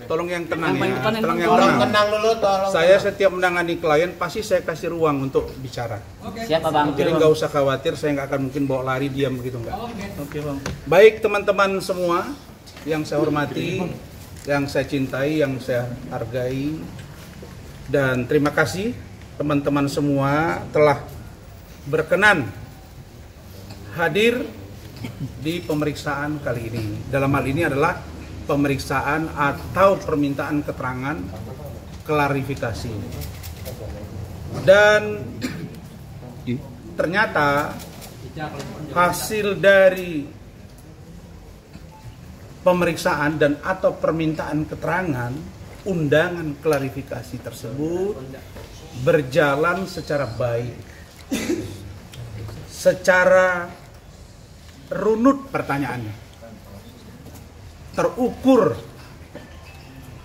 tolong yang tenang ya. Tolong yang Tolong tenang. tenang dulu, tolong. Saya setiap menangani klien pasti saya kasih ruang untuk bicara. Siapa Bang? Jadi nggak usah khawatir, saya nggak akan mungkin bawa lari diam begitu nggak. Oke Bang. Baik teman-teman semua yang saya hormati, yang saya cintai, yang saya hargai, dan terima kasih teman-teman semua telah berkenan hadir di pemeriksaan kali ini. Dalam hal ini adalah pemeriksaan atau permintaan keterangan klarifikasi. Dan ternyata hasil dari pemeriksaan dan atau permintaan keterangan undangan klarifikasi tersebut berjalan secara baik, secara runut pertanyaannya, terukur,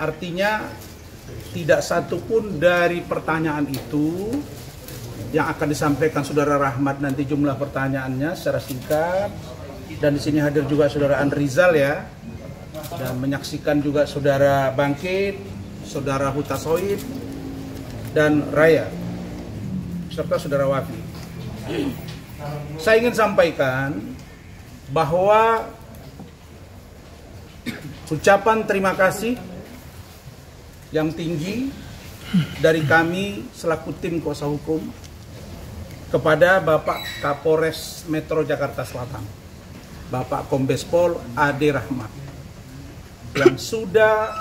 artinya tidak satu pun dari pertanyaan itu yang akan disampaikan Saudara Rahmat nanti jumlah pertanyaannya secara singkat, dan di sini hadir juga Saudara Andrizal ya, dan menyaksikan juga Saudara Bangkit, Saudara Huta Soid, dan Raya, serta Saudara Wafi. Saya ingin sampaikan bahwa ucapan terima kasih yang tinggi dari kami selaku tim kuasa hukum kepada Bapak Kapolres Metro Jakarta Selatan, Bapak Kombes Pol Ade Rahmat, yang sudah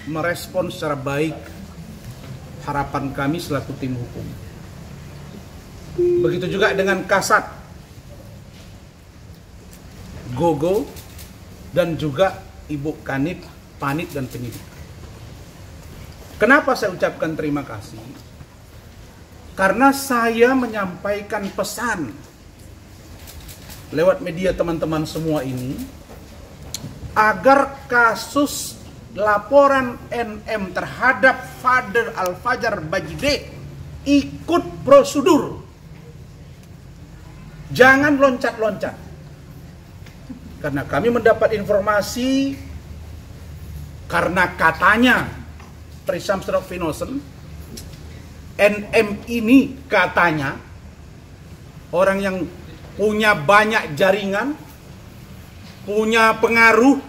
merespon secara baik harapan kami selaku tim hukum. Begitu juga dengan Kasat, Gogo, dan juga Ibu Kanit, Panit, dan penyidik. Kenapa saya ucapkan terima kasih? Karena saya menyampaikan pesan lewat media teman-teman semua ini agar kasus laporan NM terhadap Father Al-Fajar Bajide ikut prosedur. Jangan loncat-loncat. Karena kami mendapat informasi, karena katanya presumption of innocence, NM ini katanya orang yang punya banyak jaringan, punya pengaruh,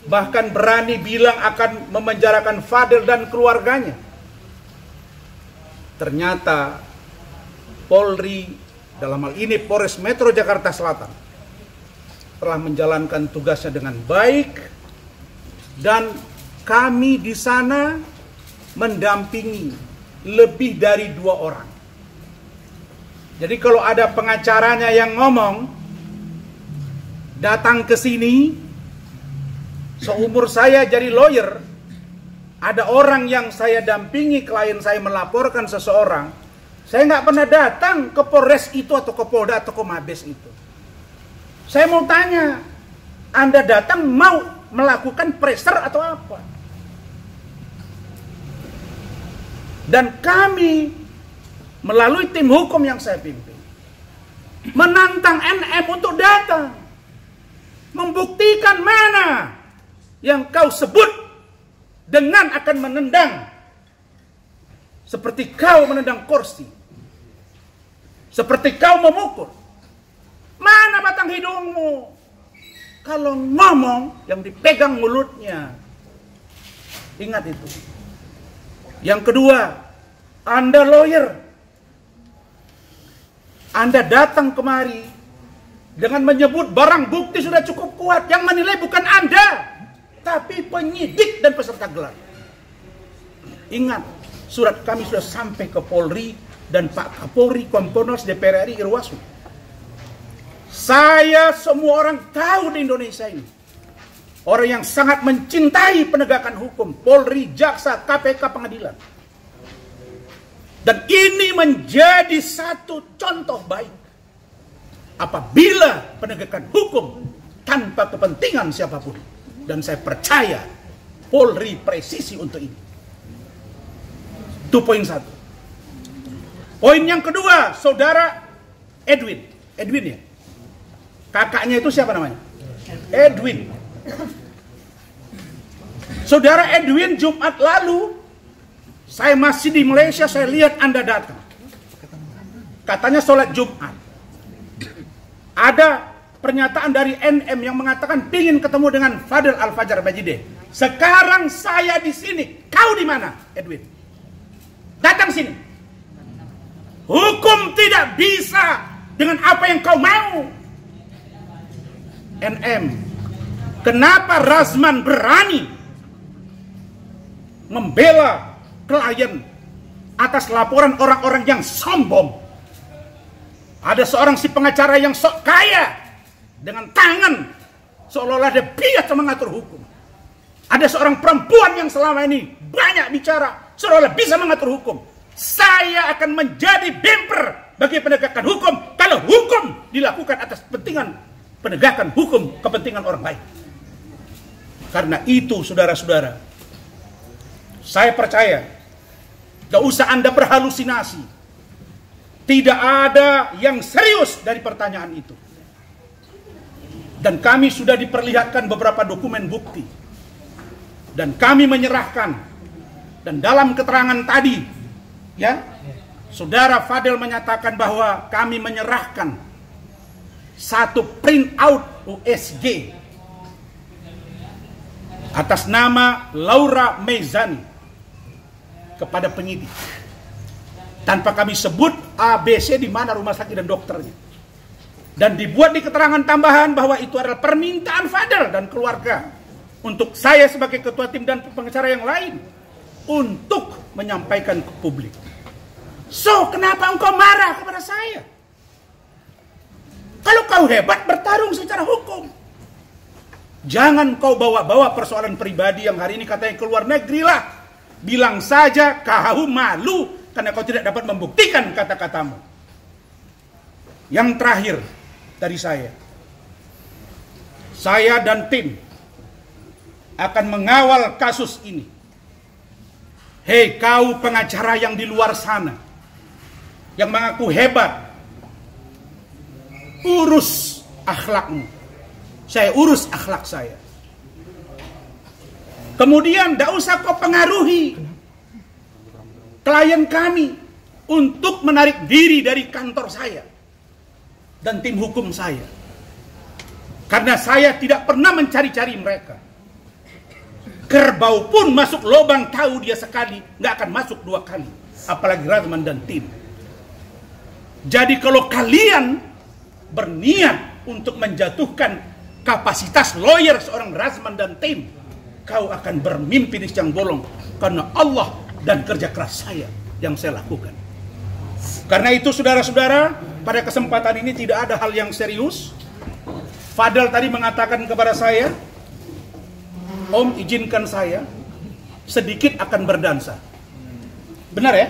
bahkan berani bilang akan memenjarakan Fadel dan keluarganya. Ternyata Polri, dalam hal ini Polres Metro Jakarta Selatan, telah menjalankan tugasnya dengan baik, dan kami di sana mendampingi lebih dari 2 orang. Jadi kalau ada pengacaranya yang ngomong datang ke sini, seumur saya jadi lawyer, ada orang yang saya dampingi, klien saya melaporkan seseorang, saya nggak pernah datang ke Polres itu atau ke Polda atau ke Mabes itu. Saya mau tanya, Anda datang mau melakukan pressure atau apa? Dan kami melalui tim hukum yang saya pimpin menantang NM untuk datang, membuktikan mana yang kau sebut dengan akan menendang, seperti kau menendang kursi, seperti kau memukul. Mana batang hidungmu? Kalau ngomong yang dipegang mulutnya. Ingat itu. Yang kedua, Anda lawyer. Anda datang kemari dengan menyebut barang bukti sudah cukup kuat. Yang menilai bukan Anda, tapi penyidik dan peserta gelar. Ingat, surat kami sudah sampai ke Polri dan Pak Kapolri, Kompolnas, DPR RI, Irwasum. Saya, semua orang tahu di Indonesia ini, orang yang sangat mencintai penegakan hukum, Polri, Jaksa, KPK, pengadilan. Dan ini menjadi satu contoh baik. Apabila penegakan hukum tanpa kepentingan siapapun. Dan saya percaya Polri presisi untuk ini. Itu poin 1. Poin yang kedua, Saudara Edwin ya? Kakaknya itu siapa namanya? Edwin. Saudara Edwin, Jumat lalu, saya masih di Malaysia, saya lihat Anda datang. Katanya sholat Jumat. Ada pernyataan dari NM yang mengatakan pingin ketemu dengan Fadel Al-Fajar Bajide. Sekarang saya di sini, kau di mana, Edwin? Datang sini. Hukum tidak bisa dengan apa yang kau mau. NM, kenapa Razman berani membela klien atas laporan orang-orang yang sombong? Ada seorang si pengacara yang sok kaya dengan tangan seolah-olah dia biasa mengatur hukum. Ada seorang perempuan yang selama ini banyak bicara seolah-olah bisa mengatur hukum. Saya akan menjadi bemper bagi penegakan hukum kalau hukum dilakukan atas kepentingan penegakan hukum, kepentingan orang lain. Karena itu, saudara-saudara, saya percaya, gak usah Anda berhalusinasi. Tidak ada yang serius dari pertanyaan itu. Dan kami sudah diperlihatkan beberapa dokumen bukti. Dan kami menyerahkan. Dan dalam keterangan tadi, ya, Saudara Fadel menyatakan bahwa kami menyerahkan satu print out USG atas nama Laura Mezani kepada penyidik, tanpa kami sebut ABC di mana rumah sakit dan dokternya, dan dibuat di keterangan tambahan bahwa itu adalah permintaan Fadel dan keluarga untuk saya sebagai ketua tim dan pengacara yang lain untuk menyampaikan ke publik. So, kenapa engkau marah kepada saya? Kalau kau hebat, bertarung secara hukum. Jangan kau bawa-bawa persoalan pribadi yang hari ini katanya keluar negeri lah. Bilang saja kau malu karena kau tidak dapat membuktikan kata-katamu. Yang terakhir dari saya dan tim akan mengawal kasus ini. Hei kau pengacara yang di luar sana, yang mengaku hebat, urus akhlakmu. Saya urus akhlak saya. Kemudian tidak usah kau pengaruhi klien kami untuk menarik diri dari kantor saya dan tim hukum saya. Karena saya tidak pernah mencari-cari mereka. Kerbau pun masuk lubang tahu dia sekali, nggak akan masuk dua kali. Apalagi Razman dan tim. Jadi kalau kalian berniat untuk menjatuhkan kapasitas lawyer seorang Razman dan tim, kau akan bermimpi di siang bolong, karena Allah dan kerja keras saya yang saya lakukan. Karena itu saudara-saudara, pada kesempatan ini tidak ada hal yang serius. Fadel tadi mengatakan kepada saya, Om izinkan saya sedikit akan berdansa. Benar ya?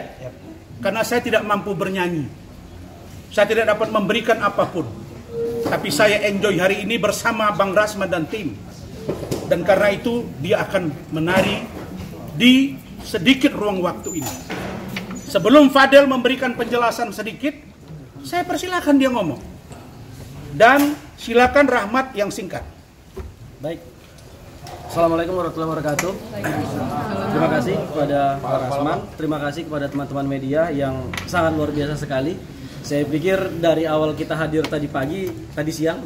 Karena saya tidak mampu bernyanyi. Saya tidak dapat memberikan apapun. Tapi saya enjoy hari ini bersama Bang Razman dan tim. Dan karena itu dia akan menari di sedikit ruang waktu ini. Sebelum Fadel memberikan penjelasan sedikit, saya persilakan dia ngomong. Dan silakan Rahmat yang singkat. Baik. Assalamualaikum warahmatullahi wabarakatuh. Terima kasih kepada Pak Razman. Terima kasih kepada teman-teman media yang sangat luar biasa sekali. Saya pikir dari awal kita hadir tadi siang,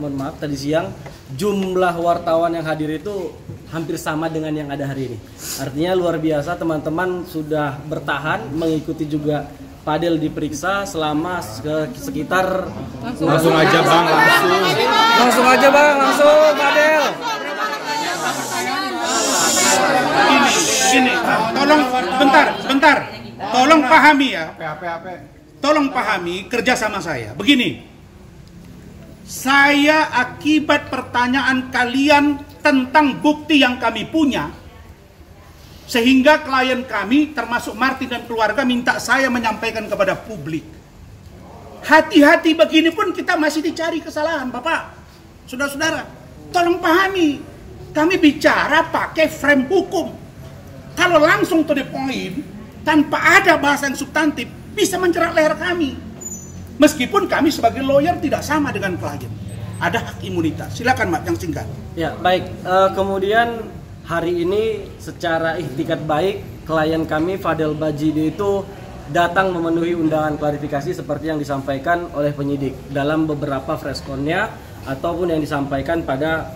jumlah wartawan yang hadir itu hampir sama dengan yang ada hari ini. Artinya luar biasa, teman-teman sudah bertahan mengikuti juga Fadel diperiksa selama sekitar Langsung aja Bang, langsung Fadel. Gini, tolong bentar. Tolong pahami ya. Tolong pahami kerjasama saya. Begini, saya akibat pertanyaan kalian tentang bukti yang kami punya, sehingga klien kami termasuk Martin dan keluarga minta saya menyampaikan kepada publik. Hati-hati begini pun kita masih dicari kesalahan, Bapak. Saudara-saudara, tolong pahami. Kami bicara pakai frame hukum. Kalau langsung to the point, tanpa ada bahasan substantif, bisa menjerat leher kami. Meskipun kami sebagai lawyer tidak sama dengan klien. Ada hak imunitas. Silakan Mak, yang singkat. Ya, baik. Kemudian hari ini secara ikhtikat baik klien kami Fadel Bajide itu datang memenuhi undangan klarifikasi seperti yang disampaikan oleh penyidik dalam beberapa freskonnya ataupun yang disampaikan pada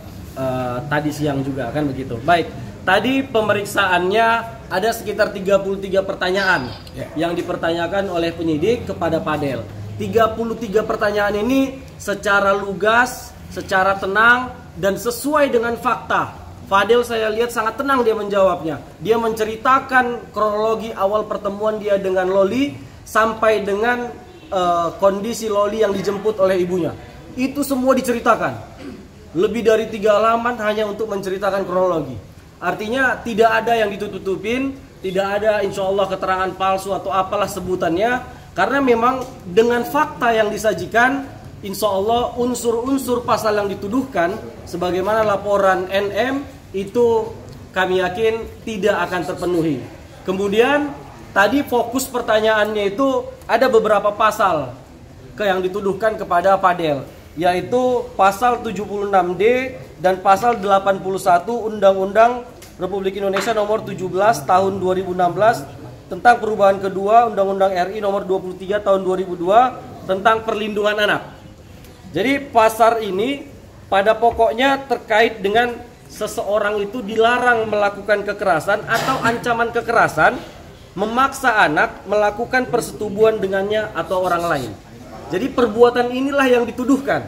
tadi siang juga, kan begitu. Baik, tadi pemeriksaannya ada sekitar 33 pertanyaan yang dipertanyakan oleh penyidik kepada Fadel. 33 pertanyaan ini secara lugas, secara tenang dan sesuai dengan fakta. Fadel saya lihat sangat tenang dia menjawabnya. Dia menceritakan kronologi awal pertemuan dia dengan Loli sampai dengan kondisi Loli yang dijemput oleh ibunya. Itu semua diceritakan. Lebih dari 3 halaman hanya untuk menceritakan kronologi. Artinya tidak ada yang ditutup-tutupin, tidak ada insya Allah keterangan palsu atau apalah sebutannya. Karena memang dengan fakta yang disajikan, insya Allah unsur-unsur pasal yang dituduhkan sebagaimana laporan NM itu kami yakin tidak akan terpenuhi. Kemudian tadi fokus pertanyaannya itu ada beberapa pasal yang dituduhkan kepada Fadel, yaitu pasal 76D dan pasal 81 Undang-Undang Republik Indonesia nomor 17 tahun 2016 tentang perubahan kedua Undang-Undang RI nomor 23 tahun 2002 tentang perlindungan anak. Jadi pasal ini pada pokoknya terkait dengan seseorang itu dilarang melakukan kekerasan atau ancaman kekerasan, memaksa anak melakukan persetubuhan dengannya atau orang lain. Jadi perbuatan inilah yang dituduhkan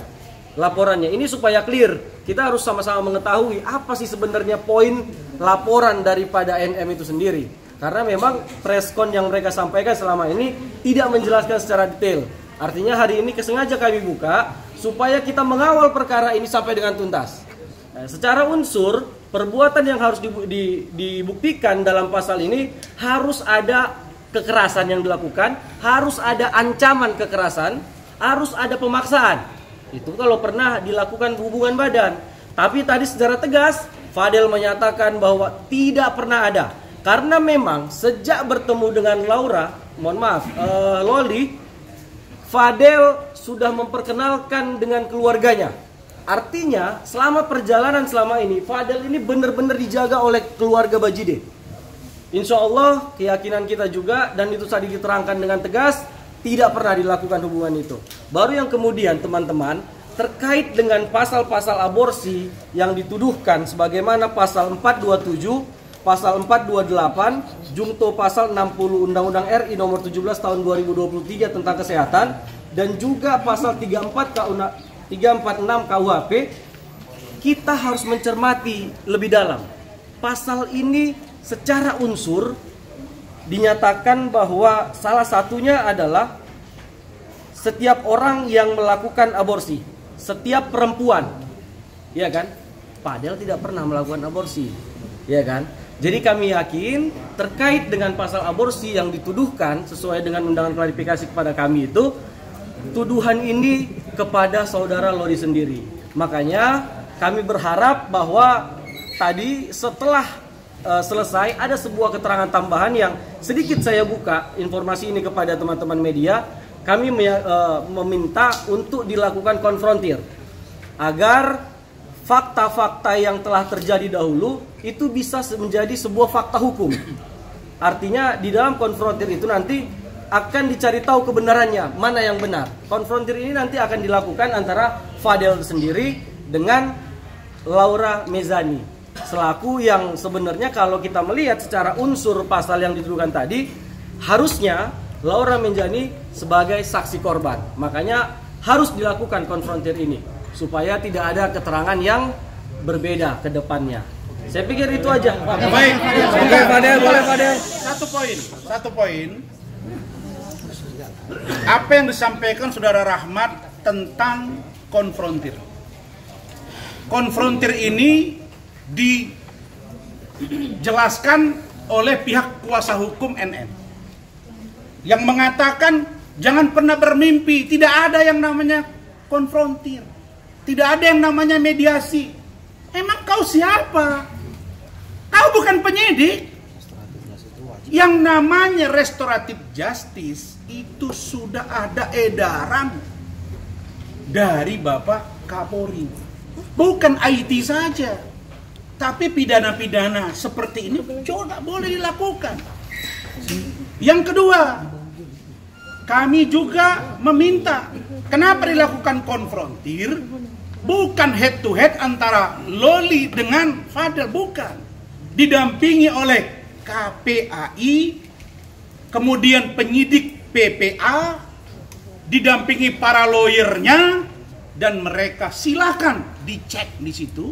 laporannya. Ini supaya clear, kita harus sama-sama mengetahui apa sih sebenarnya poin laporan daripada NM itu sendiri. Karena memang preskon yang mereka sampaikan selama ini tidak menjelaskan secara detail. Artinya hari ini kesengaja kami buka supaya kita mengawal perkara ini sampai dengan tuntas. Nah, secara unsur, perbuatan yang harus dibuktikan dalam pasal ini harus ada kekerasan yang dilakukan, harus ada ancaman kekerasan, harus ada pemaksaan. Itu kalau pernah dilakukan hubungan badan. Tapi tadi secara tegas Fadel menyatakan bahwa tidak pernah ada. Karena memang sejak bertemu dengan Loli, Fadel sudah memperkenalkan dengan keluarganya. Artinya selama perjalanan selama ini Fadel ini benar-benar dijaga oleh keluarga Bajide. Insya Allah keyakinan kita juga, dan itu tadi diterangkan dengan tegas, tidak pernah dilakukan hubungan itu. Baru yang kemudian teman-teman terkait dengan pasal-pasal aborsi yang dituduhkan sebagaimana pasal 427, pasal 428, jungto pasal 60 Undang-Undang RI nomor 17 tahun 2023 tentang kesehatan, dan juga pasal 346 KUHP, kita harus mencermati lebih dalam. Pasal ini secara unsur dinyatakan bahwa salah satunya adalah setiap orang yang melakukan aborsi, setiap perempuan, ya kan? Fadel tidak pernah melakukan aborsi, ya kan? Jadi kami yakin terkait dengan pasal aborsi yang dituduhkan sesuai dengan undangan klarifikasi kepada kami itu, tuduhan ini kepada saudara Loli sendiri. Makanya kami berharap bahwa tadi setelah selesai ada sebuah keterangan tambahan yang sedikit saya buka informasi ini kepada teman-teman media. Kami meminta untuk dilakukan konfrontir agar fakta-fakta yang telah terjadi dahulu itu bisa menjadi sebuah fakta hukum. Artinya di dalam konfrontir itu nanti akan dicari tahu kebenarannya, mana yang benar. Konfrontir ini nanti akan dilakukan antara Fadel sendiri dengan Laura Mezani, selaku yang sebenarnya kalau kita melihat secara unsur pasal yang dituduhkan tadi, harusnya Laura Mezani sebagai saksi korban. Makanya harus dilakukan konfrontir ini supaya tidak ada keterangan yang berbeda ke depannya. Saya pikir itu aja. Baik, Fadel, boleh Fadel. Satu poin. Apa yang disampaikan Saudara Rahmat tentang konfrontir. Konfrontir ini dijelaskan oleh pihak kuasa hukum NM yang mengatakan jangan pernah bermimpi, tidak ada yang namanya konfrontir, tidak ada yang namanya mediasi. Emang kau siapa? Kau bukan penyidik. Yang namanya restoratif justice itu sudah ada edaran dari Bapak Kapolri, bukan IT saja, Tapi pidana-pidana seperti ini juga boleh dilakukan. Yang kedua, kami juga meminta, kenapa dilakukan konfrontir? Bukan head to head antara Loli dengan Fadel, bukan. Didampingi oleh KPAI, kemudian penyidik PPA, didampingi para lawyernya, dan mereka silakan dicek di situ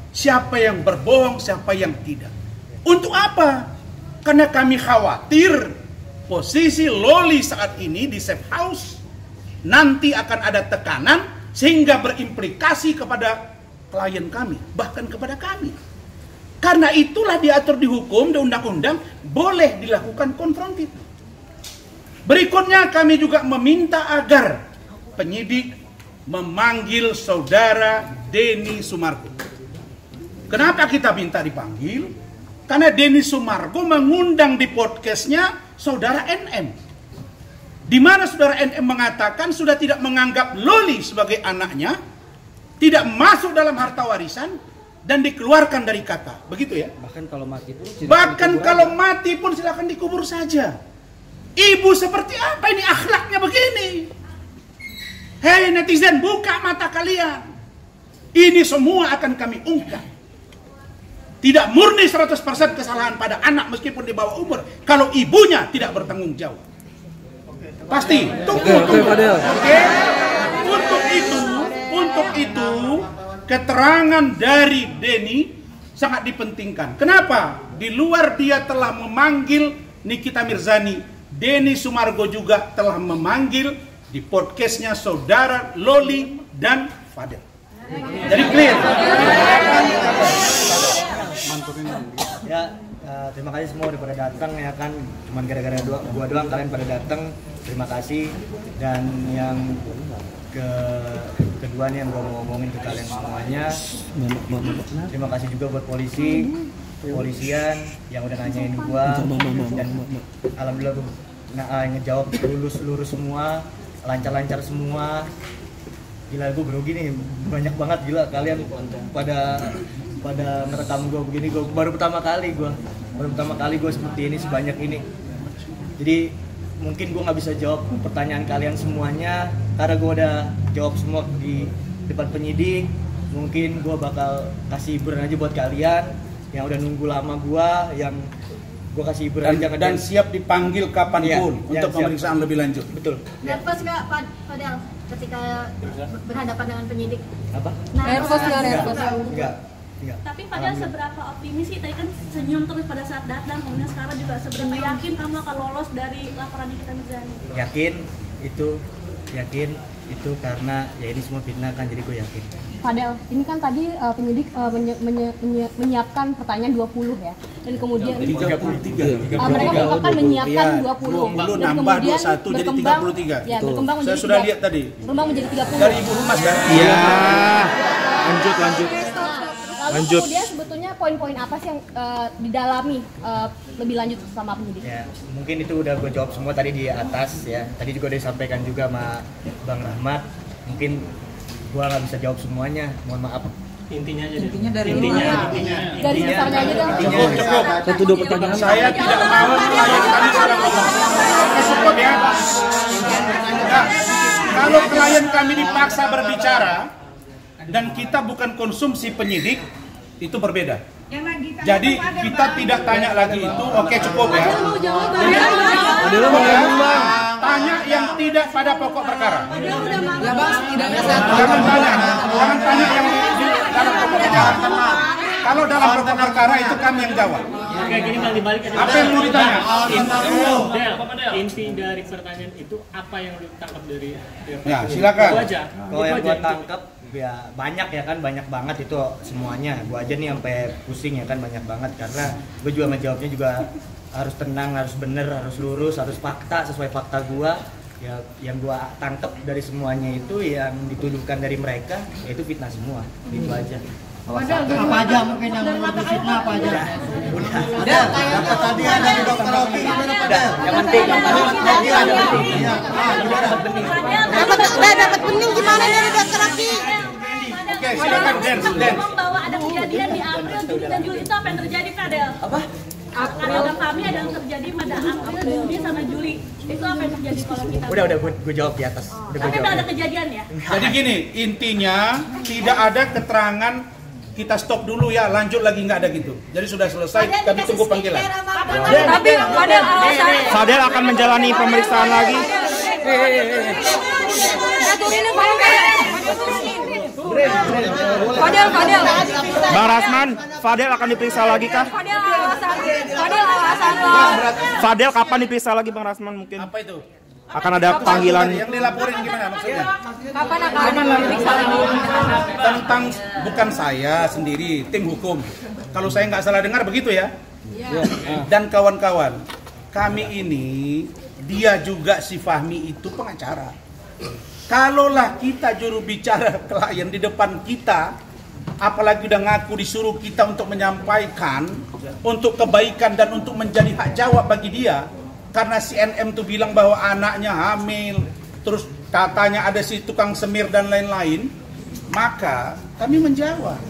siapa yang berbohong, siapa yang tidak. Untuk apa? Karena kami khawatir posisi Loli saat ini di safe house nanti akan ada tekanan sehingga berimplikasi kepada klien kami, bahkan kepada kami. Karena itulah diatur di hukum dan undang-undang boleh dilakukan konfrontir. Berikutnya kami juga meminta agar penyidik memanggil saudara Denny Sumargo. Kenapa kita minta dipanggil? Karena Denny Sumargo mengundang di podcastnya saudara NM, di mana saudara NM mengatakan sudah tidak menganggap Loli sebagai anaknya, tidak masuk dalam harta warisan, dan dikeluarkan dari kata. Begitu ya? Bahkan kalau mati pun silakan dikubur saja. Ibu seperti apa ini akhlaknya begini? Hei netizen, buka mata kalian. Ini semua akan kami ungkap. Tidak murni 100% kesalahan pada anak meskipun di bawah umur kalau ibunya tidak bertanggung jawab. Pasti. Tunggu. Oke. Untuk itu keterangan dari Denny sangat dipentingkan. Kenapa? Di luar dia telah memanggil Nikita Mirzani, Denny Sumargo juga telah memanggil di podcastnya saudara Loli dan Fadel. Jadi clear. Ya, terima kasih semua udah pada datang ya kan. Cuman gara-gara gua doang kalian pada datang. Terima kasih. Dan yang kedua nih yang gua mau ngomongin ke kalian semuanya. Terima kasih juga buat polisian yang udah nanyain gua, dan alhamdulillah gua ngejawab lurus semua, lancar semua. Gila, gue grogi nih, banyak banget gila kalian pada ngerekam gue begini. Gue baru pertama kali gue seperti ini, sebanyak ini. Jadi mungkin gue nggak bisa jawab pertanyaan kalian semuanya karena gue udah jawab semua di depan penyidik. Mungkin gue bakal kasih hiburan aja buat kalian yang udah nunggu lama gue, yang gue kasih hiburan aja dan siap dipanggil kapanpun untuk pemeriksaan lebih lanjut. Betul. Nervous nggak Fadel ketika berhadapan dengan penyidik? Apa? Nervous nggak? Enggak. Tapi padahal seberapa optimis sih? Tadi kan senyum terus pada saat datang, kemudian sekarang juga seberapa yakin kamu akan lolos dari laporan Nikita Mirzani? Yakin itu karena ya ini semua fitnah kan, jadi gue yakin. Fadel, ini kan tadi penyidik menyiapkan pertanyaan 20 ya, dan kemudian 33. Mereka akan menyiapkan 20 nambah 21 jadi 33. Ya, berkembang menjadi saya sudah lihat tadi. Berkembang menjadi 30. Dari Ibu Humas kan? Iya. Lanjut. Kemudian sebetulnya poin-poin apa sih yang didalami lebih lanjut sama penyidik? Ya, mungkin itu udah gue jawab semua tadi di atas ya. Tadi juga udah disampaikan juga sama Bang Rahmat. Mungkin gue nggak bisa jawab semuanya, mohon maaf. Intinya Dari besarnya aja dong. Cukup. Satu dua pertanyaan. Saya tidak mau klien kami sudah ngomong. Cukup ya. Nah, kalau klien kami dipaksa berbicara dan kita bukan konsumsi penyidik, itu berbeda. Jadi kita tidak tanya lagi itu. Oke, cukup ya. Tanya yang tidak pada pokok perkara. Ya bang, tidaknya Jangan tanya yang dalam pokok perkara. Kalau dalam pokok perkara itu kami yang jawab. Kayak gini bang, dibalik aja. Apa yang mau ditanya? Inti dari pertanyaan itu apa yang ditangkap dari? Ya, silakan. Itu aja. Kalau yang gue tangkap ya banyak ya kan, banyak banget itu semuanya. Gue aja nih sampai pusing ya kan, banyak banget karena gue juga menjawabnya juga harus tenang, harus bener, harus lurus, harus fakta, sesuai fakta gue. Ya, yang gue tangkap dari semuanya itu yang dituduhkan dari mereka yaitu fitnah semua. Itu aja. apa aja mungkin yang menurut fitnah apa aja? Udah, tadi ada di dokter Rocky gimana Padel? Yang penting, tadi ada penting. Dapat bening gimana dari dokter Rocky? Oke, silakan Den. ada kejadian di April, Juni dan Juli itu apa yang terjadi, Fadel? Apa? Kata kami ada yang terjadi pada April, Juni sama Juli. Itu apa yang terjadi kalau kita? Udah gue jawab di atas. Udah Tapi gue nggak jawab. ada kejadian ya? Jadi gini, intinya tidak ada keterangan. Kita stop dulu ya, lanjut lagi nggak ada gitu. Jadi sudah selesai, kami tunggu panggilan. Tapi Fadel alasan Fadel akan menjalani pemeriksaan lagi. Fadel Bang Rasman, Fadel akan diperiksa lagi kah? Fadel alasan lo. Fadel kapan diperiksa lagi Bang Rasman mungkin? Apa itu? Akan ada panggilan. Yang dilaporin gimana maksudnya? Kapan akan diperiksa lagi? Tentang bukan saya sendiri, tim hukum. Kalau saya nggak salah dengar begitu ya. Dan kawan-kawan, kami ini dia juga si Fahmi itu pengacara. Kalaulah kita juru bicara klien di depan kita, apalagi udah ngaku disuruh kita untuk menyampaikan untuk kebaikan dan untuk menjadi hak jawab bagi dia, karena si NM tuh bilang bahwa anaknya hamil, terus katanya ada si tukang semir dan lain-lain, maka kami menjawab.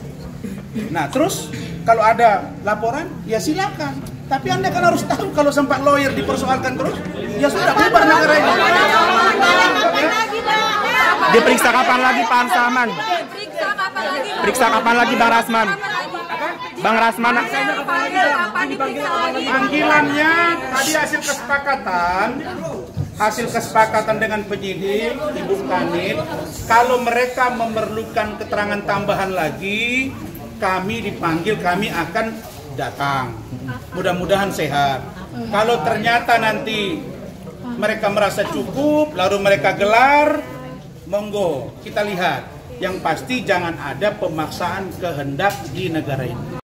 Nah terus kalau ada laporan ya silakan, tapi Anda kan harus tahu kalau sempat lawyer dipersoalkan terus, ya sudah bubar negara ini. Diperiksa kapan lagi Pak Arsaman? Periksa kapan lagi Bang Rasman? Bang Rasman, Panggilannya tadi hasil kesepakatan dengan penyidik Ibu Kanit, kalau mereka memerlukan keterangan tambahan lagi, kami dipanggil, kami akan datang. Mudah-mudahan sehat. Kalau ternyata nanti mereka merasa cukup, lalu mereka gelar, monggo kita lihat. Yang pasti jangan ada pemaksaan kehendak di negara ini.